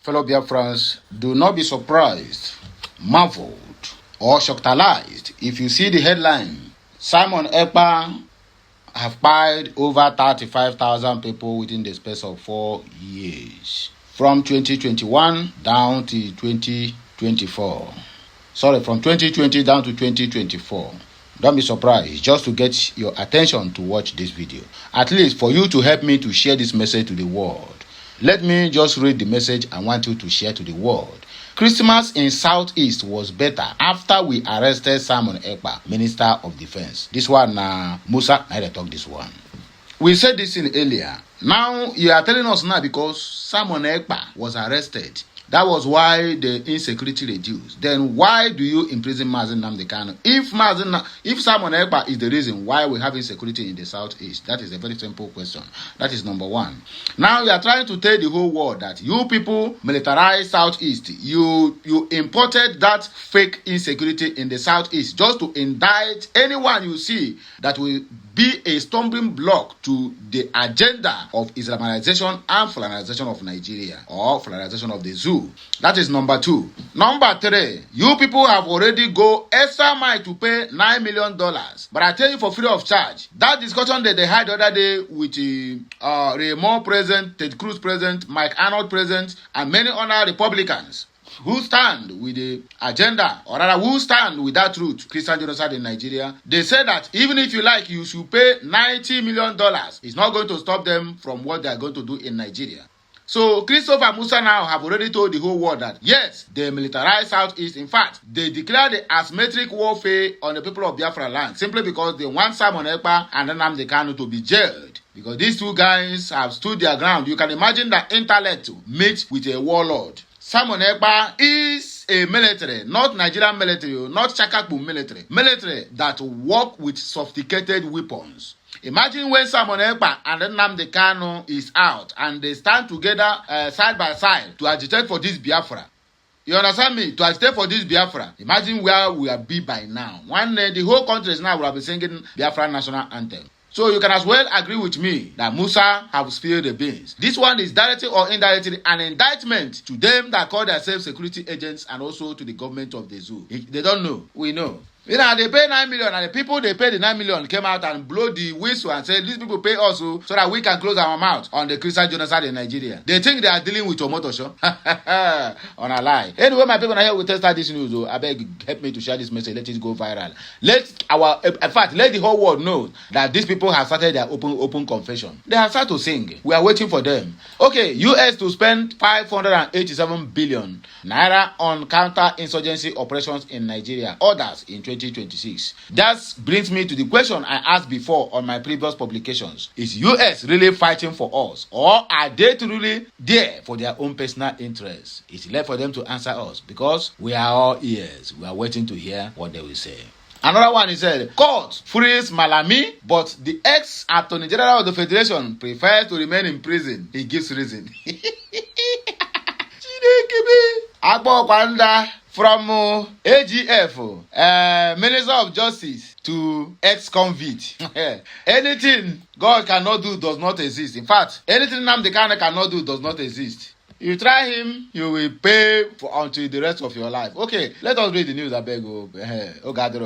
Fellow Biafrans, do not be surprised, marveled, or shocked if you see the headline, Simon Ekpa have pied over 35,000 people within the space of 4 years. From 2021 down to 2024. Sorry, from 2020 down to 2024. Don't be surprised, just to get your attention to watch this video. At least for you to help me to share this message to the world. Let me just read the message I want you to share to the world. Christmas in Southeast was better after we arrested Simon Ekpa, Minister of Defense. This one, Musa, I talk this one. We said this in earlier. Now you are telling us now because Simon Ekpa was arrested. That was why the insecurity reduced. Then why do you imprison Mazi Nnamdi Kanu? If Simon Ekpa is the reason why we have insecurity in the Southeast, that is a very simple question. That is number one. Now you are trying to tell the whole world that you people militarized Southeast. You imported that fake insecurity in the Southeast just to indict anyone you see that will be a stumbling block to the agenda of Islamization and Fulanization of Nigeria or Fulanization of the zoo. That is number two. Number three, you people have already go extra mile to pay $9 million. But I tell you for free of charge. That discussion that they had the other day with Raymond President, Ted Cruz President, Mike Arnold President, and many other Republicans who stand with the agenda, or rather who stand with that truth, Christian genocide in Nigeria, they say that even if you like, you should pay $90 million. It's not going to stop them from what they are going to do in Nigeria. So Christopher Musa now have already told the whole world that yes, they militarized Southeast. In fact, they declared the asymmetric warfare on the people of Biafra land simply because they want Simon Ekpa and Nnamdi Kanu to be jailed. Because these two guys have stood their ground. You can imagine that intellect meet with a warlord. Simon Ekpa is a military, not Nigerian military, not Chakakbu military that work with sophisticated weapons. Imagine when Simon Ekpa and Nnamdi Kanu is out and they stand together side by side to agitate for this Biafra. You understand me? To agitate for this Biafra. Imagine where we will be by now. One day, the whole country is now will be singing Biafra national anthem. So you can as well agree with me that Musa have spilled the beans. This one is directly or indirectly an indictment to them that call themselves security agents and also to the government of the zoo. They don't know. We know. You know, they pay 9 million and the people they pay the 9 million came out and blow the whistle and said, these people pay us so that we can close our mouth on the Christian genocide in Nigeria. They think they are dealing with Tomoto show. On a lie. Anyway, my people are here, we test this news. So I beg, help me to share this message. Let it go viral. Let the whole world know that these people have started their open confession. They have started to sing. We are waiting for them. Okay, US to spend 587 billion naira on counterinsurgency operations in Nigeria. Others in 2026. That brings me to the question I asked before on my previous publications. Is US really fighting for us, or are they truly there for their own personal interests? It's left for them to answer us because we are all ears. We are waiting to hear what they will say. Another one is said, court frees Malami, but the ex-Attorney General of the Federation prefers to remain in prison. He gives reason. From AGF, Minister of Justice to ex-convict. Anything God cannot do does not exist. In fact, anything Nnamdi Kanu cannot do does not exist. You try him, you will pay until the rest of your life. Okay, let us read the news. I beg you.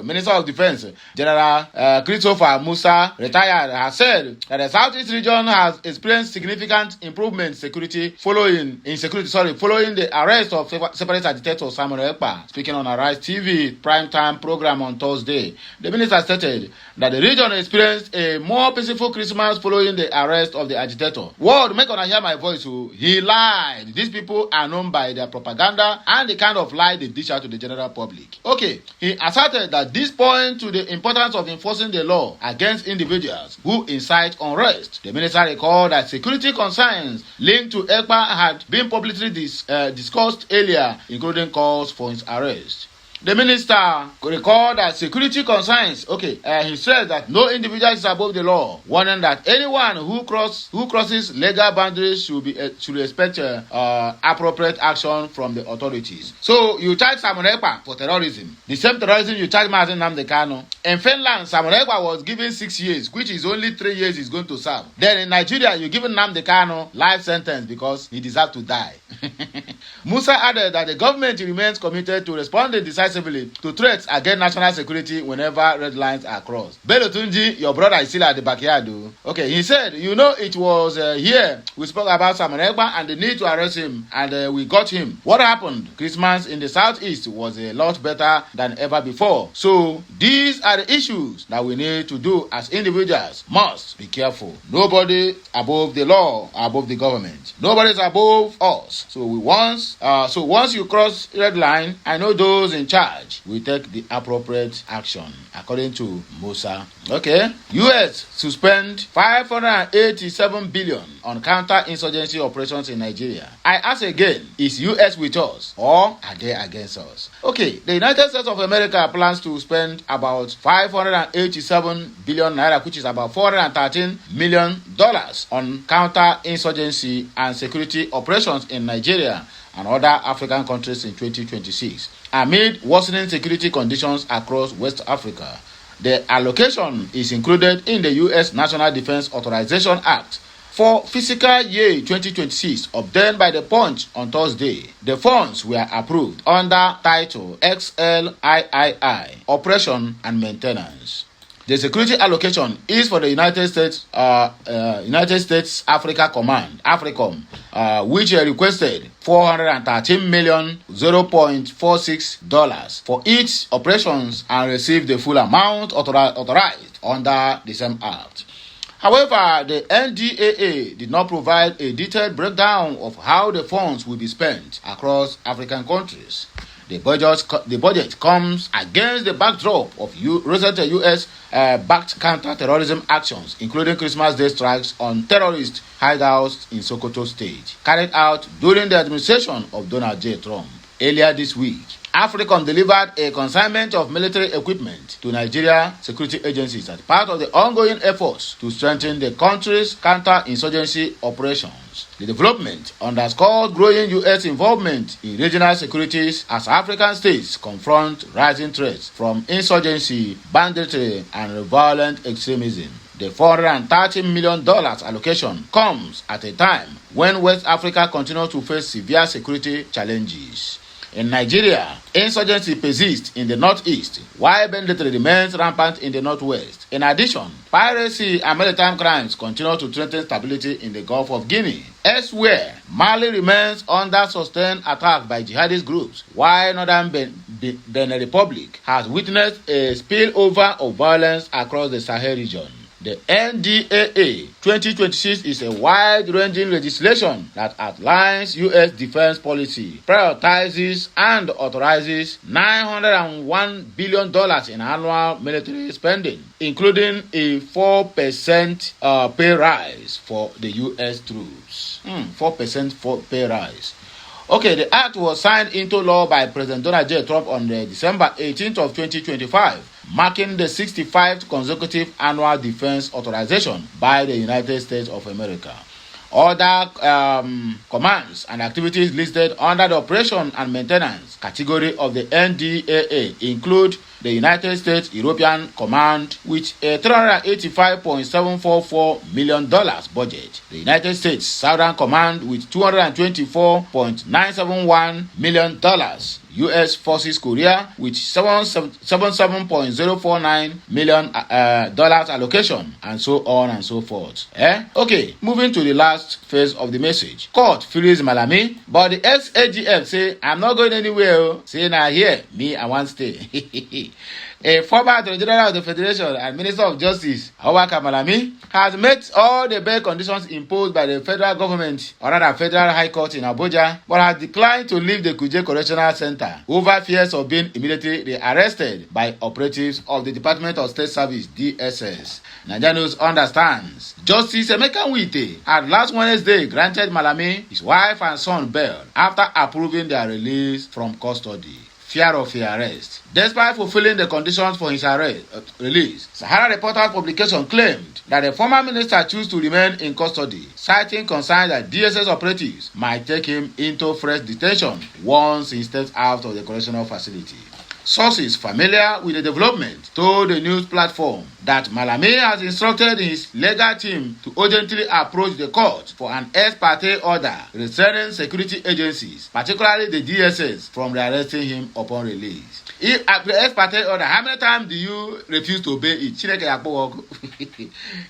Minister of Defense General Christopher Musa, retired, has said that the Southeast region has experienced significant improvement in security following the arrest of separatist agitator Simon Ekpa. Speaking on Arise TV primetime program on Thursday, the minister stated that the region experienced a more peaceful Christmas following the arrest of the agitator. World, make una hear my voice. He lied. These people are known by their propaganda and the kind of lie they dish out to the general public. Okay, he asserted that this points to the importance of enforcing the law against individuals who incite unrest. The minister recalled that security concerns linked to Ekpa had been publicly discussed earlier, including calls for his arrest. The minister recalled that security concerns, he said that no individual is above the law, warning that anyone who crosses legal boundaries should expect appropriate action from the authorities. So you charge Simon Ekpa for terrorism, the same terrorism you charge Mazi Nnamdi Kanu. In Finland, Simon Ekpa was given 6 years, which is only 3 years he's going to serve. Then in Nigeria, you give Nnamdi Kanu life sentence because he deserves to die. Musa added that the government remains committed to responding decisively to threats against national security whenever red lines are crossed. Bello Tunji, your brother is still at the backyard though. Okay, he said, it was here we spoke about Simon Ekpa and the need to arrest him, and we got him. What happened? Christmas in the southeast was a lot better than ever before. So these are the issues that we need to do as individuals. Must be careful. Nobody above the law, above the government. Nobody is above us. So once you cross red line, I know those in charge will take the appropriate action, according to Musa. Okay. U.S. suspend $587 billion on counterinsurgency operations in Nigeria. I ask again, is U.S. with us or are they against us? Okay, the United States of America plans to spend about $587 billion naira, which is about $413 million on counterinsurgency and security operations in Nigeria and other African countries in 2026, amid worsening security conditions across West Africa. The allocation is included in the U.S. National Defense Authorization Act for fiscal year 2026, obtained by the Punch on Thursday. The funds were approved under Title XLIII, Operation and Maintenance. The security allocation is for the United States Africa Command, AFRICOM, which requested $413 million, $0.46 for each operations and received the full amount authorized under the same act. However, the NDAA did not provide a detailed breakdown of how the funds will be spent across African countries. The budget comes against the backdrop of recent U.S.-backed counter-terrorism actions, including Christmas Day strikes on terrorist hideouts in Sokoto State, carried out during the administration of Donald J. Trump. Earlier this week, AFRICOM delivered a consignment of military equipment to Nigeria security agencies as part of the ongoing efforts to strengthen the country's counter-insurgency operations. The development underscores growing U.S. involvement in regional securities as African states confront rising threats from insurgency, banditry, and violent extremism. The $430 million allocation comes at a time when West Africa continues to face severe security challenges. In Nigeria, insurgency persists in the northeast, while banditry remains rampant in the northwest. In addition, piracy and maritime crimes continue to threaten stability in the Gulf of Guinea. Elsewhere, Mali remains under sustained attack by jihadist groups, while northern Benin Republic has witnessed a spillover of violence across the Sahel region. The NDAA 2026 is a wide-ranging legislation that outlines U.S. defense policy, prioritizes and authorizes $901 billion in annual military spending, including a 4% pay rise for the U.S. troops. 4% pay rise. Okay, the act was signed into law by President Donald J. Trump on December 18th of 2025. Marking the 65th consecutive annual defense authorization by the United States of America. Other commands and activities listed under the operation and maintenance category of the NDAA include the United States European Command with a $385.744 million budget, the United States Southern Command with $224.971 million, U.S. Forces Korea with $77.049 million allocation, and so on and so forth. Okay, moving to the last phase of the message. Court frees Malami, but the ex-AGF say, I'm not going anywhere. Say, now here, me, I want to stay. A former Attorney General of the Federation and Minister of Justice, Malami, has met all the bail conditions imposed by the federal government, or rather Federal High Court in Abuja, but has declined to leave the Kuje Correctional Center over fears of being immediately arrested by operatives of the Department of State Service, DSS. Nigeria News understands. Justice Emeka Nwite had last Wednesday granted Malami, his wife and son bail after approving their release from custody. Fear of arrest. Despite fulfilling the conditions for his release, Sahara Reporters publication claimed that the former minister chose to remain in custody, citing concerns that DSS operatives might take him into fresh detention once he steps out of the correctional facility. Sources familiar with the development told the news platform that Malami has instructed his legal team to urgently approach the court for an ex parte order restraining security agencies, particularly the DSS, from arresting him upon release. If the ex parte order, how many times do you refuse to obey it?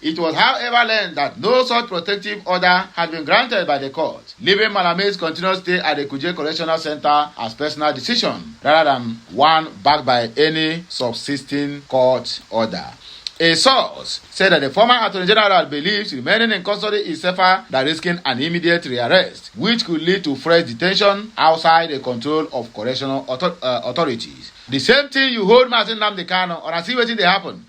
It was, however, learned that no such protective order had been granted by the court, leaving Malami's continuous stay at the Kuje Correctional Center as personal decision rather than one backed by any subsisting court order. A source said that the former Attorney General believes remaining in custody is safer than risking an immediate rearrest, which could lead to fresh detention outside the control of correctional authorities. The same thing you hold Mazin Nnamdi Kanu, or I see what they happen.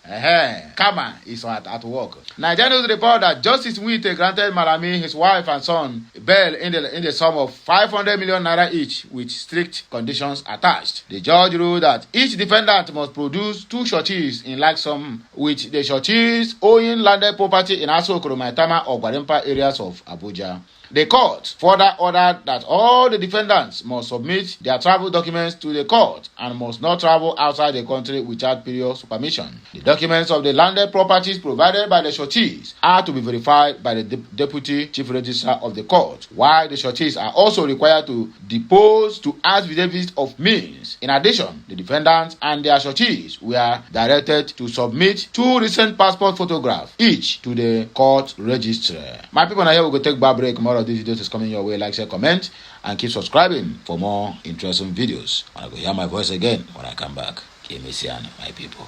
Karma is at work. Nigerians report that Justice Wite granted Malami, his wife and son bail in the sum of 500 million naira each, with strict conditions attached. The judge ruled that each defendant must produce 2 sureties in like sum, with the sureties owing landed property in Aso Maitama or Gwarimpa areas of Abuja. The court further ordered that all the defendants must submit their travel documents to the court and must not travel outside the country without previous permission. The documents of the landed properties provided by the sureties are to be verified by the Deputy Chief Registrar of the court, while the sureties are also required to depose to affidavits of means. In addition, the defendants and their sureties were directed to submit 2 recent passport photographs each to the court registrar. My people, now here we go take a break. More of these videos is coming your way. Like, share, comment, and keep subscribing for more interesting videos. I will hear my voice again when I come back. Keep me seeing, my people.